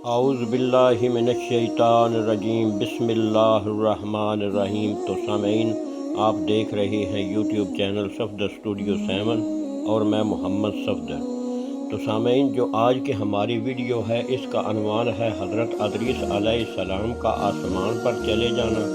اعوذ باللہ من الشیطان الرجیم، بسم اللہ الرحمن الرحیم۔ تو سامعین، آپ دیکھ رہے ہیں یوٹیوب چینل صفدر اسٹوڈیو 7 اور میں محمد صفدر۔ تو سامعین، جو آج کی ہماری ویڈیو ہے اس کا عنوان ہے حضرت ادریس علیہ السلام کا آسمان پر چلے جانا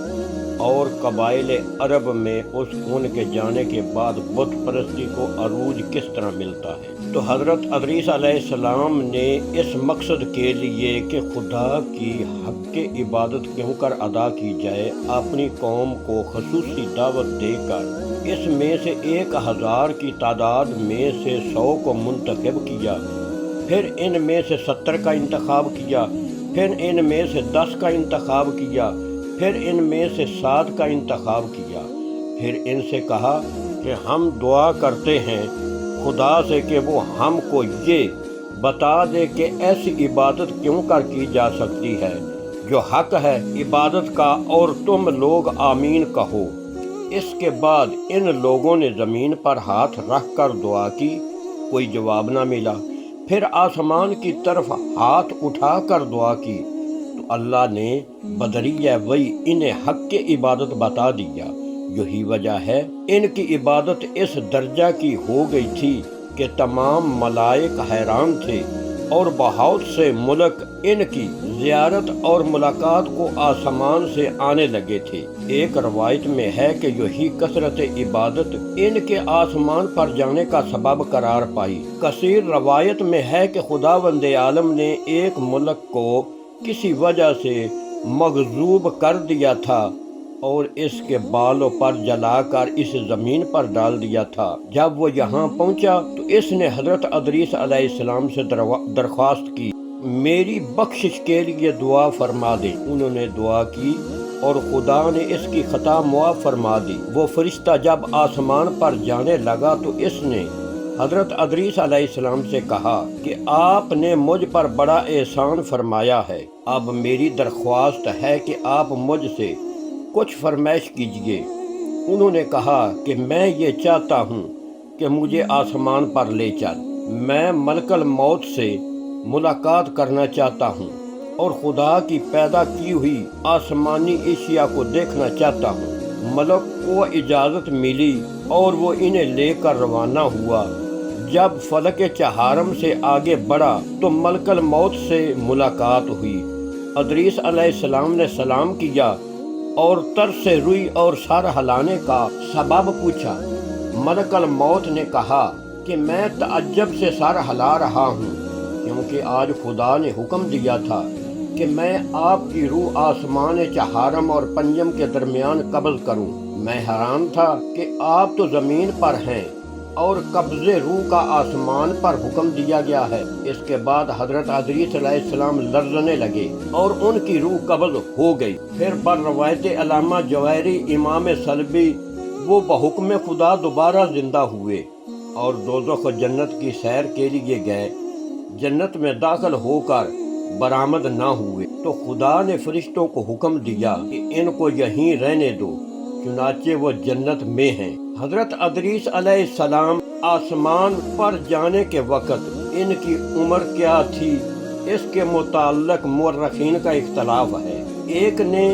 اور قبائل عرب میں اس ان کے جانے کے بعد بت پرستی کو عروج کس طرح ملتا ہے۔ تو حضرت ادریس علیہ السلام نے اس مقصد کے لیے کہ خدا کی حق کی عبادت کیوں کر ادا کی جائے، اپنی قوم کو خصوصی دعوت دے کر اس میں سے 1000 کی تعداد میں سے 100 کو منتخب کیا، پھر ان میں سے 70 کا انتخاب کیا، پھر ان میں سے 10 کا انتخاب کیا، پھر ان میں سے 7 کا انتخاب کیا، پھر ان سے کہا کہ ہم دعا کرتے ہیں خدا سے کہ وہ ہم کو یہ بتا دے کہ ایسی عبادت کیوں کر کی جا سکتی ہے جو حق ہے عبادت کا، اور تم لوگ آمین کہو۔ اس کے بعد ان لوگوں نے زمین پر ہاتھ رکھ کر دعا کی، کوئی جواب نہ ملا۔ پھر آسمان کی طرف ہاتھ اٹھا کر دعا کی تو اللہ نے بدریہ وہی انہیں حق کی عبادت بتا دیا۔ یہی وجہ ہے ان کی عبادت اس درجہ کی ہو گئی تھی کہ تمام ملائک حیران تھے، اور بہت سے ملک ان کی زیارت اور ملاقات کو آسمان سے آنے لگے تھے۔ ایک روایت میں ہے کہ یہی کثرت عبادت ان کے آسمان پر جانے کا سبب قرار پائی۔ کثیر روایت میں ہے کہ خداوند عالم نے ایک ملک کو کسی وجہ سے مغصوب کر دیا تھا اور اس کے بالوں پر جلا کر اسے زمین پر ڈال دیا تھا۔ جب وہ یہاں پہنچا تو اس نے حضرت ادریس علیہ السلام سے درخواست کی، میری بخشش کے لیے دعا فرما دے۔ انہوں نے دعا کی اور خدا نے اس کی خطا معاف فرما دی۔ وہ فرشتہ جب آسمان پر جانے لگا تو اس نے حضرت ادریس علیہ السلام سے کہا کہ آپ نے مجھ پر بڑا احسان فرمایا ہے، اب میری درخواست ہے کہ آپ مجھ سے کچھ فرمائش کیجیے۔ انہوں نے کہا کہ میں یہ چاہتا ہوں کہ مجھے آسمان پر لے چل، میں ملک الموت سے ملاقات کرنا چاہتا ہوں اور خدا کی پیدا کی ہوئی آسمانی اشیاء کو دیکھنا چاہتا ہوں۔ ملک کو اجازت ملی اور وہ انہیں لے کر روانہ ہوا۔ جب فلک چہارم سے آگے بڑھا تو ملک الموت سے ملاقات ہوئی۔ ادریس علیہ السلام نے سلام کیا اور طرف سے روئی اور سر ہلانے کا سبب پوچھا۔ ملک الموت نے کہا کہ میں تعجب سے سر ہلا رہا ہوں، کیونکہ آج خدا نے حکم دیا تھا کہ میں آپ کی روح آسمان چہارم اور پنجم کے درمیان قبض کروں۔ میں حیران تھا کہ آپ تو زمین پر ہیں اور قبض روح کا آسمان پر حکم دیا گیا ہے۔ اس کے بعد حضرت ادریس علیہ السلام لرزنے لگے اور ان کی روح قبض ہو گئی۔ پھر بر روایت علامہ جواہری امام سلبی وہ بحکم خدا دوبارہ زندہ ہوئے اور دوزخ و جنت کی سیر کے لیے گئے۔ جنت میں داخل ہو کر برآمد نہ ہوئے تو خدا نے فرشتوں کو حکم دیا کہ ان کو یہیں رہنے دو، چنانچہ وہ جنت میں ہیں۔ حضرت ادریس علیہ السلام آسمان پر جانے کے وقت ان کی عمر کیا تھی، اس کے متعلق مورخین کا اختلاف ہے۔ ایک نے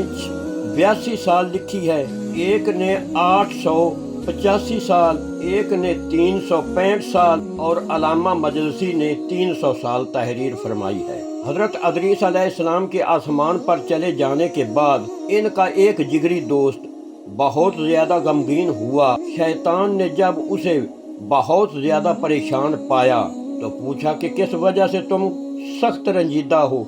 82 سال لکھی ہے، ایک نے 885 سال، ایک نے 365 سال اور علامہ مجلسی نے 300 سال تحریر فرمائی ہے۔ حضرت ادریس علیہ السلام کے آسمان پر چلے جانے کے بعد ان کا ایک جگری دوست بہت زیادہ غمگین ہوا۔ شیطان نے جب اسے بہت زیادہ پریشان پایا تو پوچھا کہ کس وجہ سے تم سخت رنجیدہ ہو؟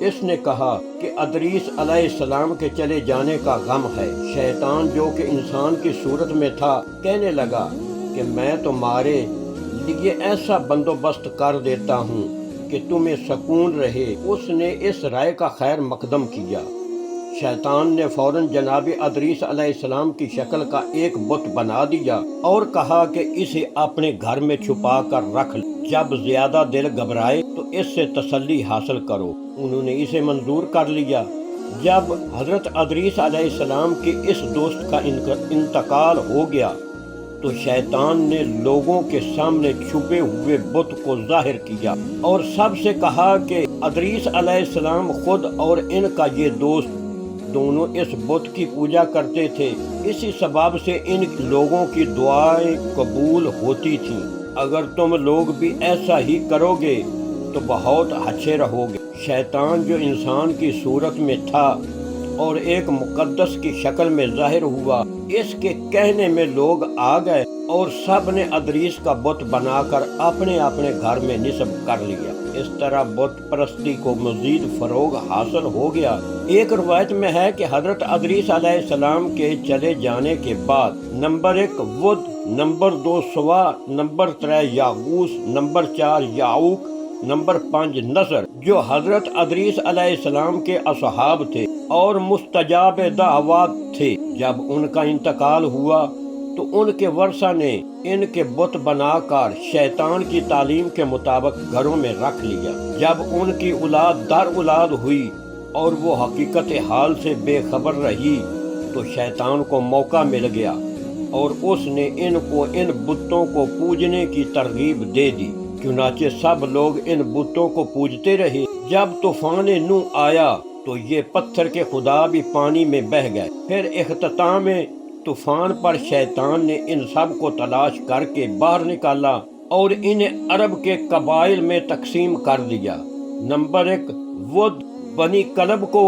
اس نے کہا کہ ادریس علیہ السلام کے چلے جانے کا غم ہے۔ شیطان جو کہ انسان کی صورت میں تھا کہنے لگا کہ میں تمہارے لیے ایسا بندوبست کر دیتا ہوں کہ تمہیں سکون رہے۔ اس نے اس رائے کا خیر مقدم کیا۔ شیطان نے فوراً جناب ادریس علیہ السلام کی شکل کا ایک بت بنا دیا اور کہا کہ اسے اپنے گھر میں چھپا کر رکھ لو، جب زیادہ دل گھبرائے تو اس سے تسلی حاصل کرو۔ انہوں نے اسے منظور کر لیا۔ جب حضرت ادریس علیہ السلام کے اس دوست کا انتقال ہو گیا تو شیطان نے لوگوں کے سامنے چھپے ہوئے بت کو ظاہر کیا اور سب سے کہا کہ ادریس علیہ السلام خود اور ان کا یہ دوست دونوں اس بت کی پوجا کرتے تھے، اسی سبب سے ان لوگوں کی دعائیں قبول ہوتی تھیں۔ اگر تم لوگ بھی ایسا ہی کرو گے تو بہت اچھے رہو گے۔ شیطان جو انسان کی صورت میں تھا اور ایک مقدس کی شکل میں ظاہر ہوا، اس کے کہنے میں لوگ آ گئے اور سب نے ادریس کا بت بنا کر اپنے اپنے گھر میں نصب کر لیا۔ اس طرح بت پرستی کو مزید فروغ حاصل ہو گیا۔ ایک روایت میں ہے کہ حضرت ادریس علیہ السلام کے چلے جانے کے بعد نمبر 1 ود، نمبر 2 سوا، نمبر 3 یاغوس، نمبر 4 یعوق، نمبر 5 نصر، جو حضرت ادریس علیہ السلام کے اصحاب تھے اور مستجاب دعوات تھے، جب ان کا انتقال ہوا تو ان کے ورثہ نے ان کے بت بنا کر شیطان کی تعلیم کے مطابق گھروں میں رکھ لیا۔ جب ان کی اولاد در اولاد ہوئی اور وہ حقیقت حال سے بے خبر رہی تو شیطان کو موقع مل گیا اور اس نے ان کو ان بتوں کو پوجنے کی ترغیب دے دی۔ چنانچہ سب لوگ ان بتوں کو پوجتے رہے۔ جب طوفان نوح آیا تو یہ پتھر کے خدا بھی پانی میں بہہ گئے۔ پھر اختتام طوفان پر شیطان نے ان سب کو تلاش کر کے باہر نکالا اور انہیں عرب کے قبائل میں تقسیم کر دیا۔ نمبر 1 ود بنی کلب کو،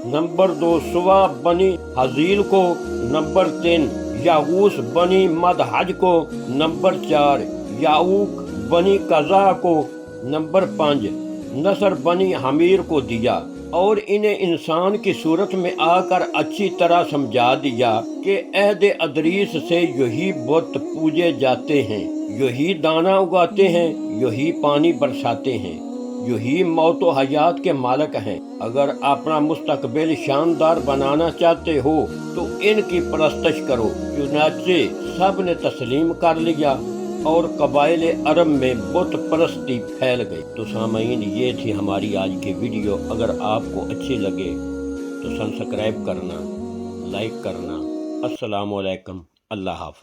نمبر 2 سوا بنی حزیل کو، نمبر 3 یاغوس بنی مدحج کو، نمبر 4 یعوق بنی قضا کو، نمبر 5 نصر بنی حمیر کو دیا، اور انہیں انسان کی صورت میں آ کر اچھی طرح سمجھا دیا کہ عہد ادریس سے یہی بت پوجے جاتے ہیں، یہی دانہ اگاتے ہیں، یہی پانی برساتے ہیں، یہی موت و حیات کے مالک ہیں۔ اگر اپنا مستقبل شاندار بنانا چاہتے ہو تو ان کی پرستش کرو۔ چنانچہ سب نے تسلیم کر لیا اور قبائل عرب میں بت پرستی پھیل گئی۔ تو سامعین، یہ تھی ہماری آج کی ویڈیو۔ اگر آپ کو اچھی لگے تو سبسکرائب کرنا، لائک کرنا۔ السلام علیکم، اللہ حافظ۔